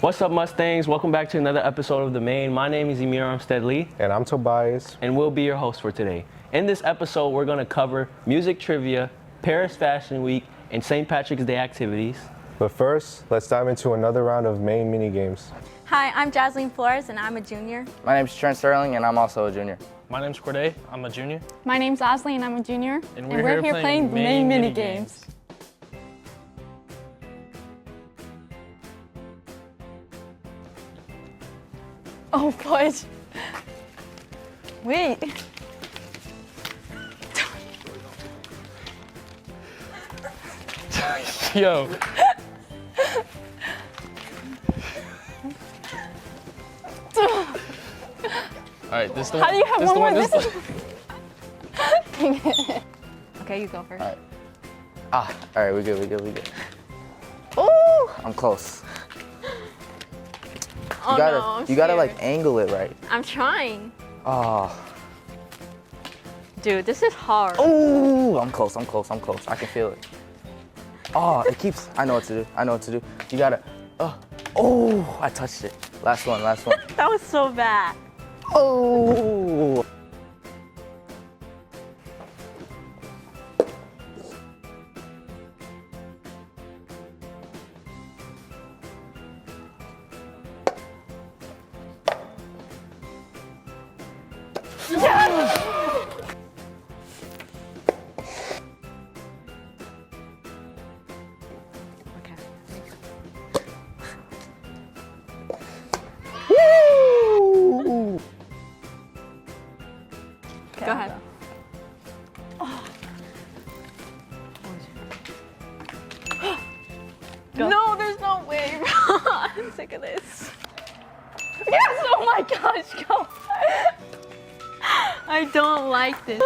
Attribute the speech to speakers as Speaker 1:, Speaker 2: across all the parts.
Speaker 1: What's up, Mustangs? Welcome back to another episode of The Main. My name is Emir Armstead Lee.
Speaker 2: And I'm Tobias.
Speaker 1: And we'll be your host for today. In this episode, we're going to cover music trivia, Paris Fashion Week, and St. Patrick's Day activities.
Speaker 2: But first, let's dive into another round of main mini games.
Speaker 3: Hi, I'm Jasleen Flores, and I'm a junior.
Speaker 4: My name's Trent Sterling, and I'm also a junior.
Speaker 5: My name's Corday. I'm a junior.
Speaker 6: My name's Osley, and I'm a junior.
Speaker 5: And we're here playing
Speaker 6: the main mini games. Oh, fudge. Wait.
Speaker 5: Yo. All right, this the one.
Speaker 6: How do you have
Speaker 5: this
Speaker 6: one
Speaker 5: the
Speaker 6: more?
Speaker 5: one, this
Speaker 6: This Okay, you go first.
Speaker 4: All right, we good.
Speaker 6: Ooh!
Speaker 4: I'm close.
Speaker 3: Oh no, I'm
Speaker 4: You gotta
Speaker 3: scared.
Speaker 4: like angle it right.
Speaker 3: I'm trying.
Speaker 4: Oh.
Speaker 3: Dude, this is hard.
Speaker 4: Oh, I'm close. I can feel it. Oh, it keeps, I know what to do. You gotta, oh, I touched it. Last one.
Speaker 3: That was so bad.
Speaker 4: Oh.
Speaker 3: Okay.
Speaker 4: Woo!
Speaker 3: Go ahead. No, there's no way. I'm sick of this. Yes! Oh my gosh, go. I don't like this.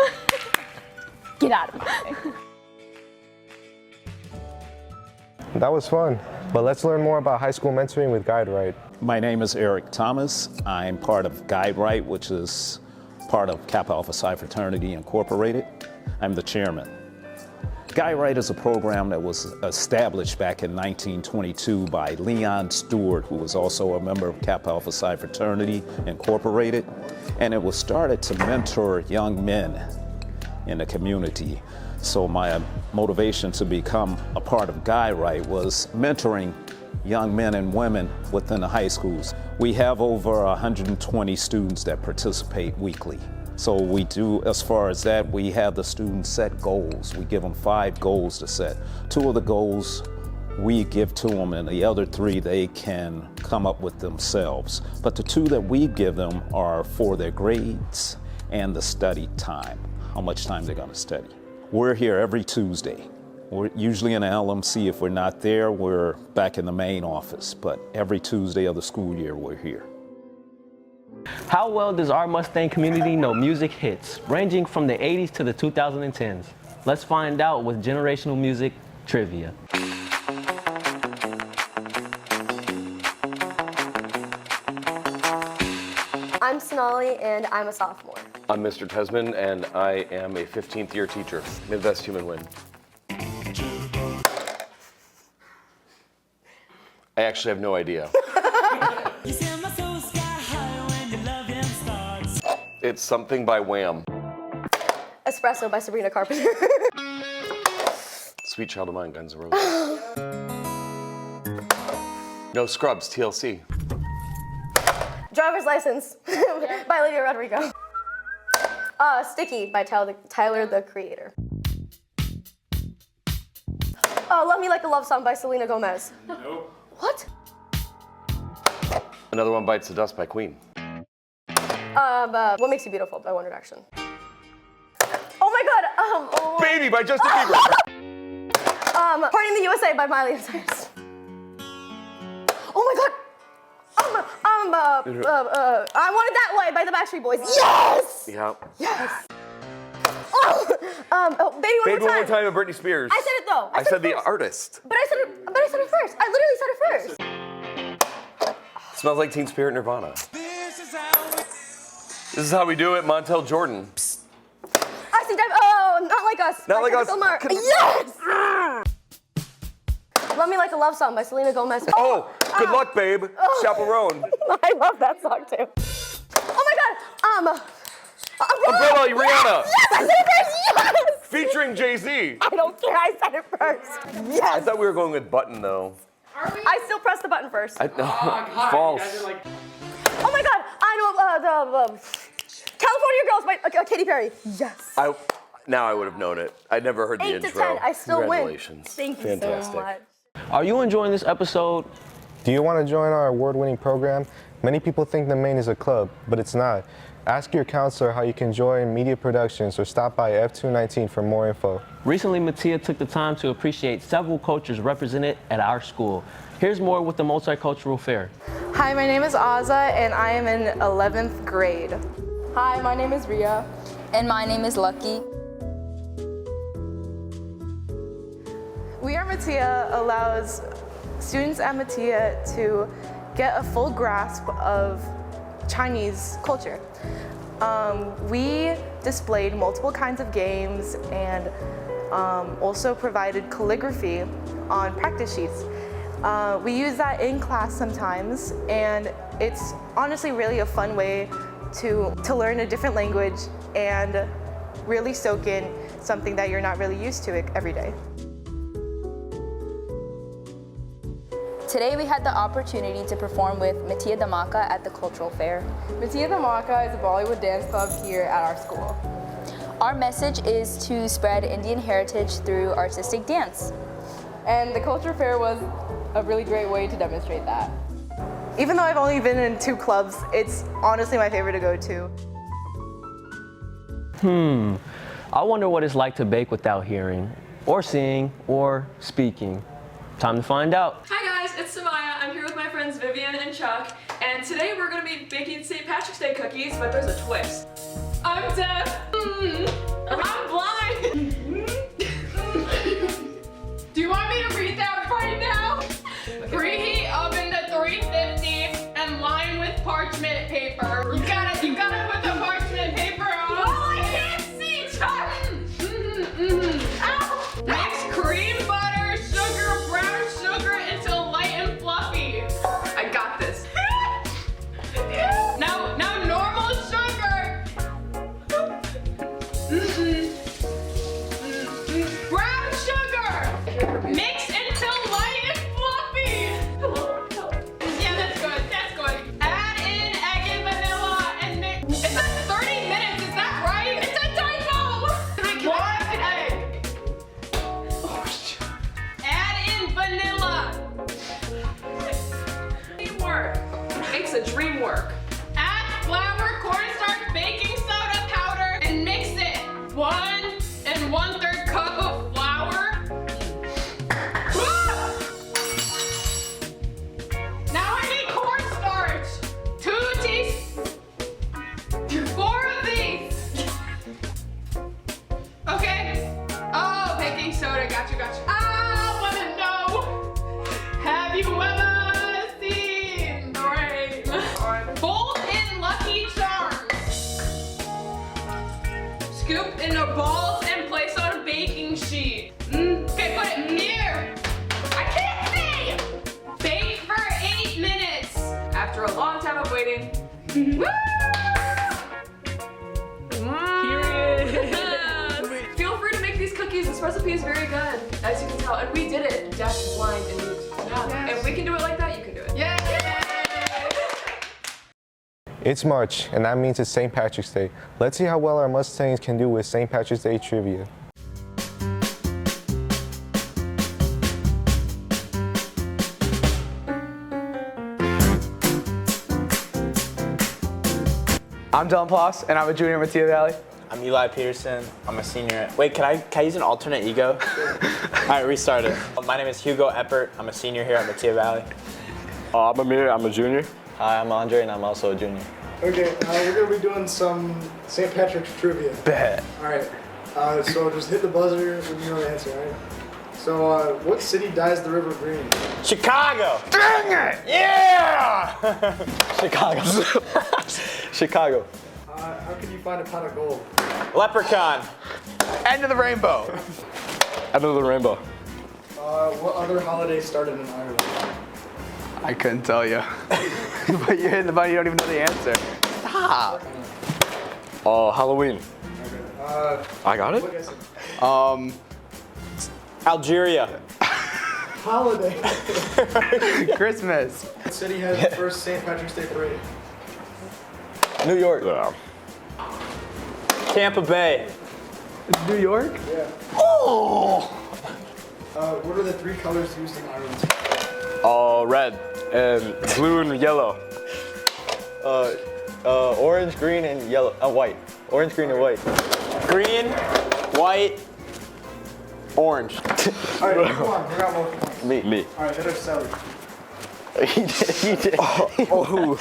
Speaker 6: Get out of my way.
Speaker 2: That was fun. But let's learn more about high school mentoring with Guide Right.
Speaker 7: My name is Eric Thomas. I'm part of Guide Right, which is part of Kappa Alpha Psi Fraternity Incorporated. I'm the chairman. Guide Right is a program that was established back in 1922 by Leon Stewart, who was also a member of Kappa Alpha Psi Fraternity Incorporated. And it was started to mentor young men in the community. So my motivation to become a part of Guide Right was mentoring young men and women within the high schools. We have over 120 students that participate weekly. So we do, as far as that, we have the students set goals. We give them 5 goals to set. 2 of the goals we give to them, and the other 3 they can come up with themselves. But the 2 that we give them are for their grades and the study time, how much time they're gonna study. We're here every Tuesday. We're usually in the LMC. If we're not there, we're back in the main office. But every Tuesday of the school year, we're here.
Speaker 1: How well does our Mustang community know music hits, ranging from the 80s to the 2010s? Let's find out with generational music trivia.
Speaker 8: I'm Sonali, and I'm a sophomore.
Speaker 9: I'm Mr. Tesman, and I am a 15th year teacher. May the best human win. I actually have no idea. It's something by Wham.
Speaker 8: Espresso by Sabrina Carpenter.
Speaker 9: Sweet Child of Mine, Guns N' Roses. No Scrubs, TLC.
Speaker 8: Driver's License by Olivia Rodrigo. Sticky by Tyler, the Creator. Love Me Like a Love Song by Selena Gomez.
Speaker 9: Nope.
Speaker 8: What?
Speaker 9: Another One Bites the Dust by Queen.
Speaker 8: What Makes You Beautiful by One Direction. Oh my god,
Speaker 9: Baby by Justin Bieber.
Speaker 8: Party in the USA by Miley Cyrus. Oh my god. I Want It That Way by the Backstreet Boys. Yes!
Speaker 9: Yeah.
Speaker 8: Yes. Baby One
Speaker 9: Baby
Speaker 8: More
Speaker 9: One More
Speaker 8: Time.
Speaker 9: Time by Britney Spears.
Speaker 8: I said it though.
Speaker 9: I said
Speaker 8: it
Speaker 9: the
Speaker 8: first.
Speaker 9: artist.
Speaker 8: But I said it first. I literally said it first.
Speaker 9: Smells Like Teen Spirit, Nirvana. This is how we do it, Montel Jordan.
Speaker 8: I see Dive. Oh, Not Like Us.
Speaker 9: Not
Speaker 8: by
Speaker 9: Like Us.
Speaker 8: Kendrick Lamar. Yes! Love Me Like a Love Song by Selena Gomez.
Speaker 9: Oh, Good luck, babe. Chaperone.
Speaker 8: I love that song too. Oh my God.
Speaker 9: Umbrella, Rihanna.
Speaker 8: Yes, I said it first. Yes.
Speaker 9: Featuring Jay-Z.
Speaker 8: I don't care. I said it first.
Speaker 9: I
Speaker 8: Yes.
Speaker 9: thought we were going with Button, though.
Speaker 8: I still pressed the button first.
Speaker 9: False.
Speaker 8: Oh my God. I know the California Girls by Katy Perry. Yes.
Speaker 9: Now I would have known it. I never heard the
Speaker 8: 8
Speaker 9: intro.
Speaker 8: to 10. I still win.
Speaker 9: Congratulations.
Speaker 8: Thank you
Speaker 9: Fantastic.
Speaker 8: so much.
Speaker 1: Are you enjoying this episode?
Speaker 2: Do you want to join our award-winning program? Many people think the Maine is a club, but it's not. Ask your counselor how you can join media productions or stop by F219 for more info.
Speaker 1: Recently, Mattia took the time to appreciate several cultures represented at our school. Here's more with the Multicultural Fair.
Speaker 10: Hi, my name is Aza, and I am in 11th grade.
Speaker 6: Hi, my name is Ria. And my name is Lucky.
Speaker 10: We Are Mattia allows students at Mattia to get a full grasp of Chinese culture. We displayed multiple kinds of games and also provided calligraphy on practice sheets. We use that in class sometimes, and it's honestly really a fun way to learn a different language and really soak in something that you're not really used to every day.
Speaker 6: Today we had the opportunity to perform with Mattia Dhamaka at the Cultural Fair.
Speaker 10: Mattia Dhamaka is a Bollywood dance club here at our school.
Speaker 6: Our message is to spread Indian heritage through artistic dance.
Speaker 10: And the Culture Fair was a really great way to demonstrate that. Even though I've only been in 2 clubs, it's honestly my favorite to go to.
Speaker 1: I wonder what it's like to bake without hearing, or seeing, or speaking. Time to find out.
Speaker 11: Hi guys, it's Samaya. I'm here with my friends Vivian and Chuck, and today we're gonna be baking St. Patrick's Day cookies, but there's a twist. I'm deaf. I'm blind. Do you want me to read that right now? Preheat oven to 350 and line with parchment paper. You gotta put the parchment paper on. Oh, I can't see, Chuck. Ow. Mix cream, butter, sugar, brown sugar until light and fluffy. I got this. Now normal sugar. Brown sugar. Mix until light and fluffy. Yeah, that's good. Add in egg and vanilla and mix. It says 30 minutes. Is that right? It's a typo. One egg. Add in vanilla. Teamwork makes a dream work. Add flour, cornstarch, baking soda powder, and mix it. 1 1/3 cup of flour. Now I need cornstarch. 2 teaspoons. 4 of these. Okay. Oh, baking soda. Gotcha. I wanna know. Have you ever seen the rain? Fold in Lucky Charms. Scoop into balls and place on a baking sheet. Okay, put it here. I can't see. Bake for 8 minutes. After a long time of waiting. Woo! Period. Feel free to make these cookies. This recipe is very good, as you can tell. And we did it deaf, blind, and mute. If we can do it like that, you can do it. Yay!
Speaker 2: It's March, and that means it's St. Patrick's Day. Let's see how well our Mustangs can do with St. Patrick's Day trivia.
Speaker 4: I'm Dylan Ploss, and I'm a junior at Mattia Valley.
Speaker 12: I'm Eli Peterson. I'm a senior. Wait, can I use an alternate ego? All right, restart it. My name is Hugo Eppert. I'm a senior here at Mattia Valley.
Speaker 13: I'm Amir. I'm a junior.
Speaker 12: Hi, I'm Andre, and I'm also a junior.
Speaker 14: Okay, we're gonna be doing some St. Patrick's trivia.
Speaker 12: Bet.
Speaker 14: All right, so just hit the buzzer when you know the answer, all right? So, what city dyes the river green?
Speaker 12: Chicago. Dang it! Yeah! Chicago. Chicago.
Speaker 14: How can you find a pot of gold?
Speaker 12: Leprechaun.
Speaker 4: End of the rainbow.
Speaker 13: End of the rainbow.
Speaker 14: What other holiday started in Ireland?
Speaker 4: I couldn't tell you. But you're hitting the button, you don't even know the answer. Stop.
Speaker 13: Halloween. I got it?
Speaker 12: Algeria.
Speaker 14: Holiday.
Speaker 4: Christmas.
Speaker 14: What city has the first St. Patrick's Day parade?
Speaker 12: New York.
Speaker 13: Yeah.
Speaker 12: Tampa Bay.
Speaker 4: New York?
Speaker 14: Yeah.
Speaker 4: Oh!
Speaker 14: What are the 3 colors used in Ireland?
Speaker 13: Red and blue and yellow.
Speaker 12: Orange, green, and yellow. White. Orange, green, and white. Green, white, orange.
Speaker 14: All right, come on. Bring out more points.
Speaker 13: Me.
Speaker 14: All right, hit us, Sally.
Speaker 12: He did.
Speaker 4: Oh.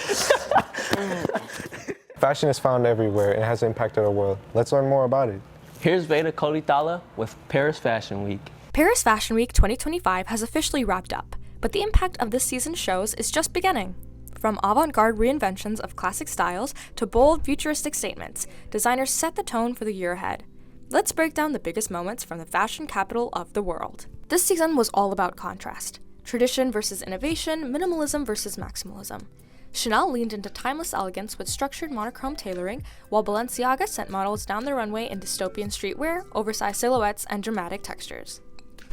Speaker 2: Fashion is found everywhere and has impacted our world. Let's learn more about it.
Speaker 1: Here's Veda Kodithala with Paris Fashion Week.
Speaker 15: Paris Fashion Week 2025 has officially wrapped up, but the impact of this season's shows is just beginning. From avant-garde reinventions of classic styles to bold, futuristic statements, designers set the tone for the year ahead. Let's break down the biggest moments from the fashion capital of the world. This season was all about contrast. Tradition versus innovation, minimalism versus maximalism. Chanel leaned into timeless elegance with structured monochrome tailoring, while Balenciaga sent models down the runway in dystopian streetwear, oversized silhouettes, and dramatic textures.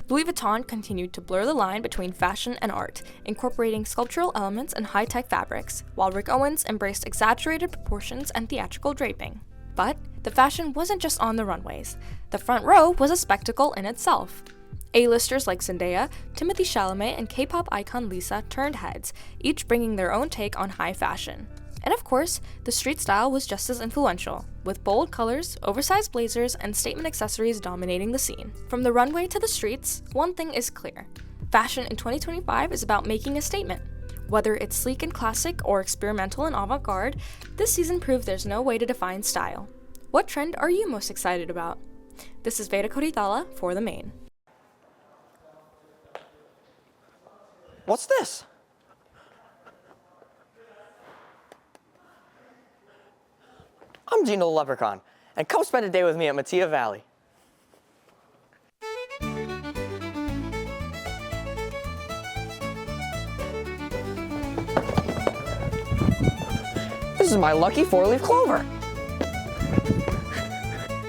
Speaker 15: Louis Vuitton continued to blur the line between fashion and art, incorporating sculptural elements and high-tech fabrics, while Rick Owens embraced exaggerated proportions and theatrical draping. But the fashion wasn't just on the runways. The front row was a spectacle in itself. A-listers like Zendaya, Timothée Chalamet, and K-pop icon Lisa turned heads, each bringing their own take on high fashion. And of course, the street style was just as influential, with bold colors, oversized blazers, and statement accessories dominating the scene. From the runway to the streets, one thing is clear. Fashion in 2025 is about making a statement. Whether it's sleek and classic or experimental and avant-garde, this season proved there's no way to define style. What trend are you most excited about? This is Veda Kodithala for The Main.
Speaker 16: What's this? I'm Gino the Leprechaun, and come spend a day with me at Mattia Valley. This is my lucky 4-leaf clover.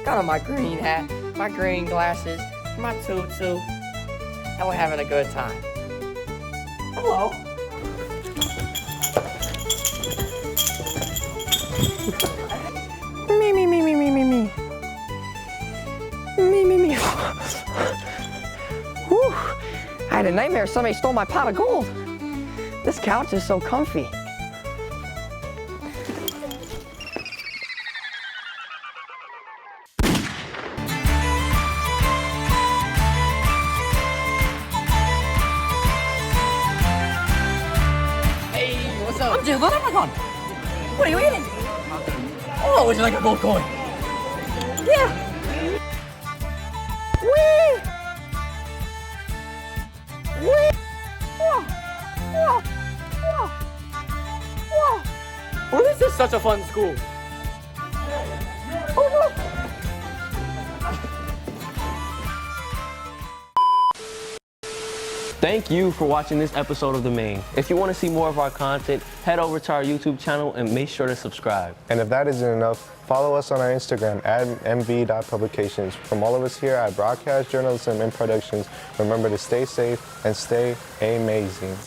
Speaker 16: Got on my green hat, my green glasses, my tutu, and we're having a good time. Hello. Me. Whew. I had a nightmare somebody stole my pot of gold. This couch is so comfy. Hey, what's up? I'm Gino the Leprechaun. What are you eating? Oh, would you like a gold coin? Yeah. Whee! Whee! Whoa! Whoa! Whoa! Whoa!
Speaker 5: Well, this is such a fun school.
Speaker 16: Oh, look!
Speaker 1: Thank you for watching this episode of The Main. If you want to see more of our content, head over to our YouTube channel and make sure to subscribe.
Speaker 2: And if that isn't enough, follow us on our Instagram at mv.publications. From all of us here at Broadcast Journalism and Productions, remember to stay safe and stay amazing.